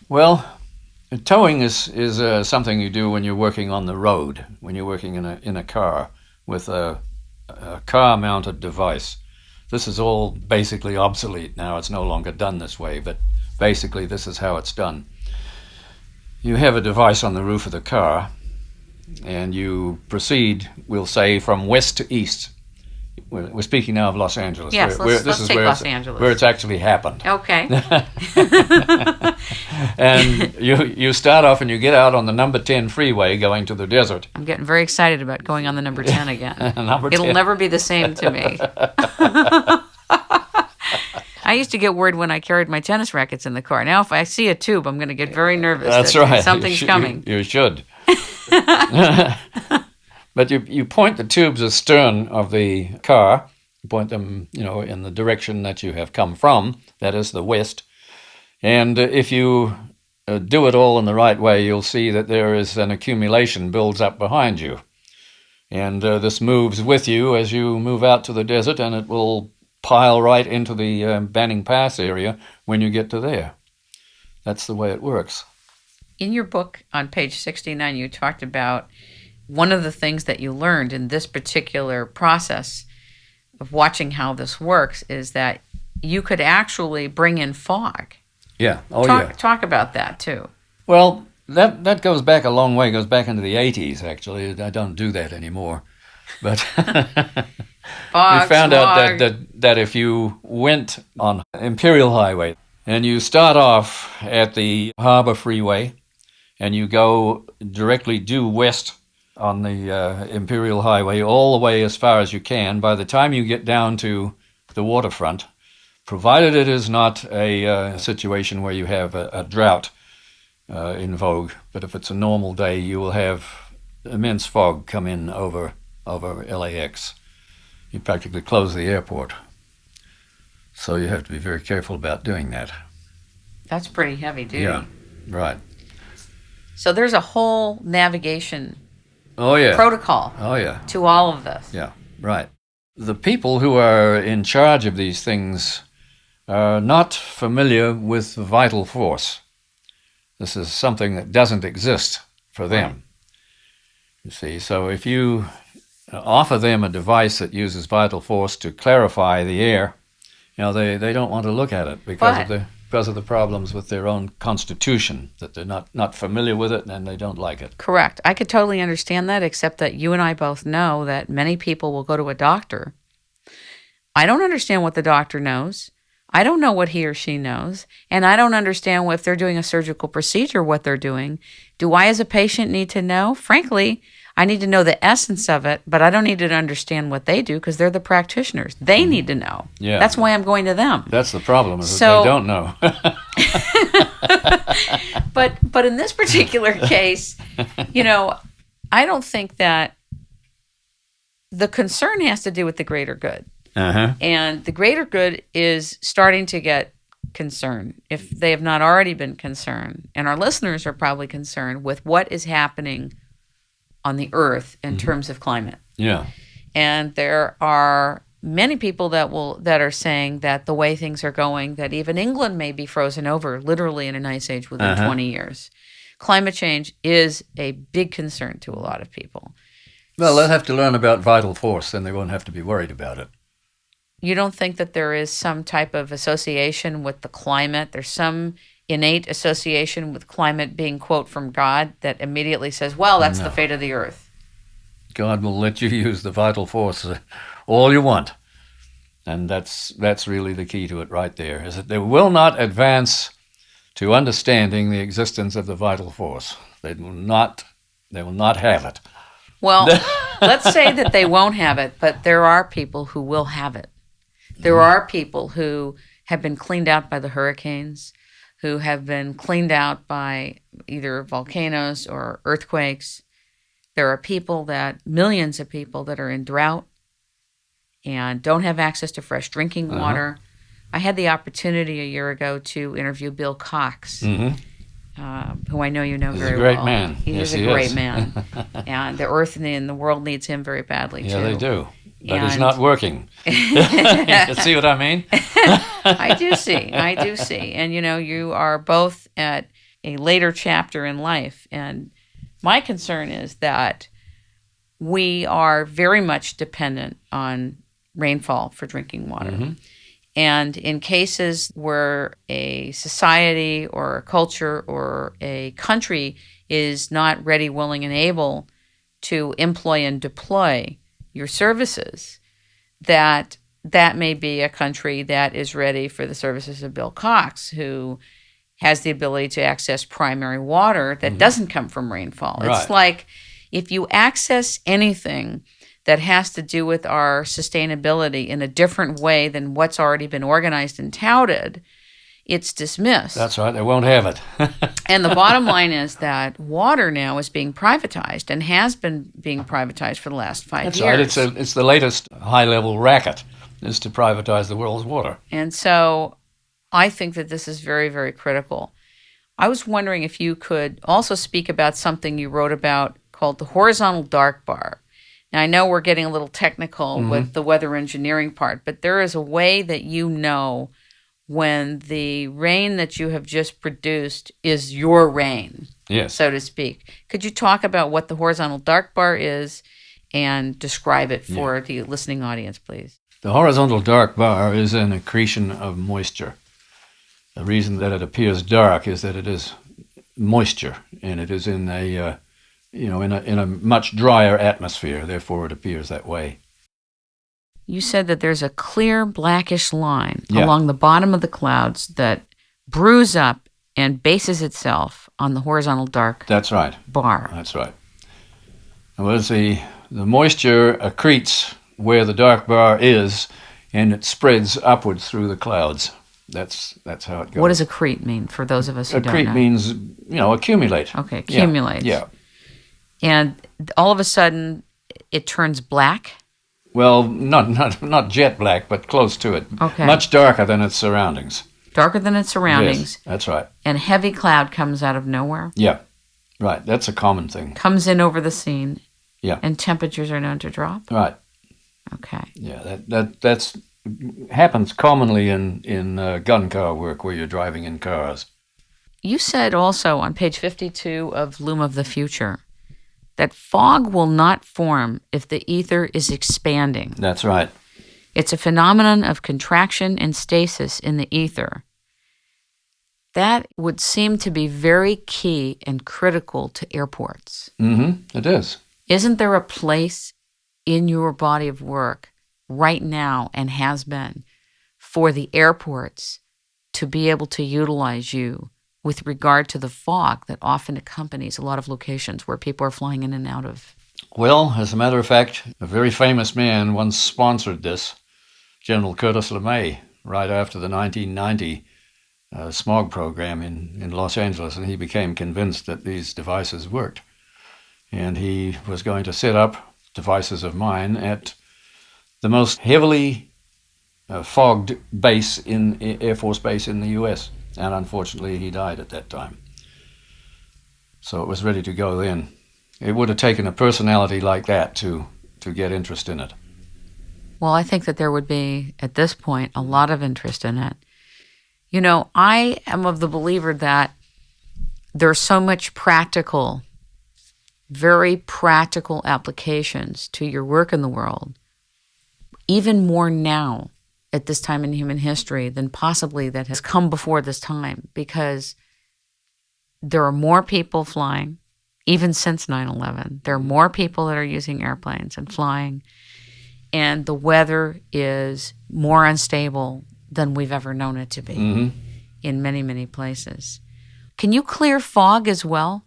Well, towing is something you do when you're working on the road, when you're working in a car with a car-mounted device. This is all basically obsolete now. It's no longer done this way, but basically this is how it's done. You have a device on the roof of the car, and you proceed, we'll say, from west to east. We're speaking now of Los Angeles. Yes, let's take Los Angeles. Where it's actually happened. Okay. And you start off and you get out on the number 10 freeway going to the desert. I'm getting very excited about going on the number 10 again. Number 10. It'll never be the same to me. I used to get worried when I carried my tennis rackets in the car. Now, if I see a tube, I'm going to get very nervous. That's right. Something's coming. You should. But you point the tubes astern of the car. You point them, in the direction that you have come from. That is the west. And if you do it all in the right way, you'll see that there is an accumulation builds up behind you. And this moves with you as you move out to the desert, and it will pile right into the Banning Pass area when you get to there. That's the way it works. In your book on page 69, you talked about one of the things that you learned in this particular process of watching how this works is that you could actually bring in fog. Yeah. Talk about that, too. Well, that goes back a long way. It goes back into the 80s, actually. I don't do that anymore. But we found out that if you went on Imperial Highway and you start off at the Harbor Freeway and you go directly due west on the Imperial Highway all the way as far as you can, by the time you get down to the waterfront, provided it is not a situation where you have a drought in vogue, but if it's a normal day, you will have immense fog come in over LAX. You practically close the airport. So you have to be very careful about doing that. That's pretty heavy duty. Yeah, right. So there's a whole navigation protocol to all of this. Yeah, right. The people who are in charge of these things are not familiar with vital force. This is something that doesn't exist for them. You see, so if you offer them a device that uses vital force to clarify the air, they don't want to look at it because of the problems with their own constitution, that they're not familiar with it and they don't like it. Correct. I could totally understand that, except that you and I both know that many people will go to a doctor. I don't understand what the doctor knows. I don't know what he or she knows, and I don't understand if they're doing a surgical procedure, what they're doing. Do I as a patient need to know? Frankly, I need to know the essence of it, but I don't need to understand what they do because they're the practitioners. They need to know. Yeah. That's why I'm going to them. That's the problem, is that they don't know. But in this particular case, I don't think that the concern has to do with the greater good. Uh-huh. And the greater good is starting to get concerned, if they have not already been concerned. And our listeners are probably concerned with what is happening on the earth in terms of climate. Yeah. And there are many people that are saying that the way things are going, that even England may be frozen over literally in an ice age within 20 years. Climate change is a big concern to a lot of people. Well, they'll have to learn about vital force, then they won't have to be worried about it. You don't think that there is some type of association with the climate? There's some innate association with climate being, quote, from God that immediately says, well, that's the fate of the earth. God will let you use the vital force all you want. And that's really the key to it right there, is that they will not advance to understanding the existence of the vital force. They will not have it. Well, let's say that they won't have it, but there are people who will have it. There are people who have been cleaned out by the hurricanes, who have been cleaned out by either volcanoes or earthquakes. There are millions of people that are in drought and don't have access to fresh drinking water. I had the opportunity a year ago to interview Bill Cox, who I know you know very well. He's a great man. He is a great man. And the earth and the world needs him very badly, too. Yeah, they do. But he's not working. You see what I mean? I do see. And, you are both at a later chapter in life. And my concern is that we are very much dependent on rainfall for drinking water. Mm-hmm. And in cases where a society or a culture or a country is not ready, willing, and able to employ and deploy your services, that may be a country that is ready for the services of Bill Cox, who has the ability to access primary water that doesn't come from rainfall. Right. It's like if you access anything that has to do with our sustainability in a different way than what's already been organized and touted, it's dismissed. That's right. They won't have it. And the bottom line is that water now is being privatized and has been being privatized for the last 5 years. That's right. It's the latest high-level racket, is to privatize the world's water. And so I think that this is very, very critical. I was wondering if you could also speak about something you wrote about called the horizontal dark bar. Now, I know we're getting a little technical with the weather engineering part, but there is a way that you know when the rain that you have just produced is your rain, yes, so to speak. Could you talk about what the horizontal dark bar is and describe it for the listening audience, please? The horizontal dark bar is an accretion of moisture. The reason that it appears dark is that it is moisture, and it is in a in a much drier atmosphere. Therefore, it appears that way. You said that there's a clear blackish line along the bottom of the clouds that brews up and bases itself on the horizontal dark That's right. bar. That's right. Well, the moisture accretes where the dark bar is, and it spreads upwards through the clouds. That's how it goes. What does accrete mean for those of us who don't know? Accrete means, accumulate. Okay, accumulate. Yeah. And all of a sudden, it turns black? Well, not jet black, but close to it. Okay. Much darker than its surroundings. Darker than its surroundings. Yes, that's right. And heavy cloud comes out of nowhere? Yeah, right. That's a common thing. Comes in over the scene. Yeah. And temperatures are known to drop? Right. Okay. Yeah, that's happens commonly in gun car work where you're driving in cars. You said also on page 52 of Loom of the Future that fog will not form if the ether is expanding. That's right. It's a phenomenon of contraction and stasis in the ether. That would seem to be very key and critical to airports. Mm-hmm. It is. Isn't there a place in your body of work right now, and has been, for the airports to be able to utilize you with regard to the fog that often accompanies a lot of locations where people are flying in and out of? Well, as a matter of fact, a very famous man once sponsored this, General Curtis LeMay, right after the 1990 smog program in Los Angeles, and he became convinced that these devices worked. And he was going to set up devices of mine at the most heavily fogged base in Air Force Base in the U.S., and unfortunately he died at that time. So it was ready to go then. It would have taken a personality like that to get interest in it. Well, I think that there would be, at this point, a lot of interest in it. You know, I am of the believer that there's so much very practical applications to your work in the world, even more now at this time in human history than possibly that has come before this time, because there are more people flying, even since 9/11. There are more people that are using airplanes and flying, and the weather is more unstable than we've ever known it to be in many, many places. Can you clear fog as well?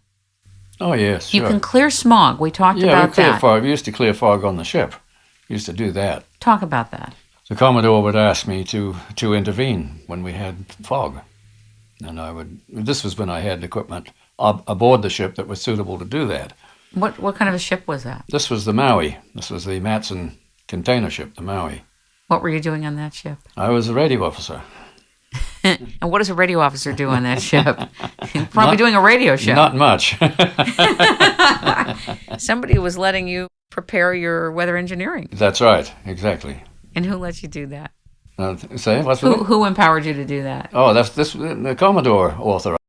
Oh, yes, sure. You can clear smog. We talked about we clear that. fog. We used to clear fog on the ship. We used to do that. Talk about that. The Commodore would ask me to intervene when we had fog. And this was when I had equipment aboard the ship that was suitable to do that. What kind of a ship was that? This was the Maui. This was the Matson container ship, the Maui. What were you doing on that ship? I was a radio officer. And what does a radio officer do on that ship? Probably doing a radio show. Not much. Somebody was letting you prepare your weather engineering. That's right, exactly. And who let you do that? Say, what's with it? Who empowered you to do that? Oh, the Commodore authorized.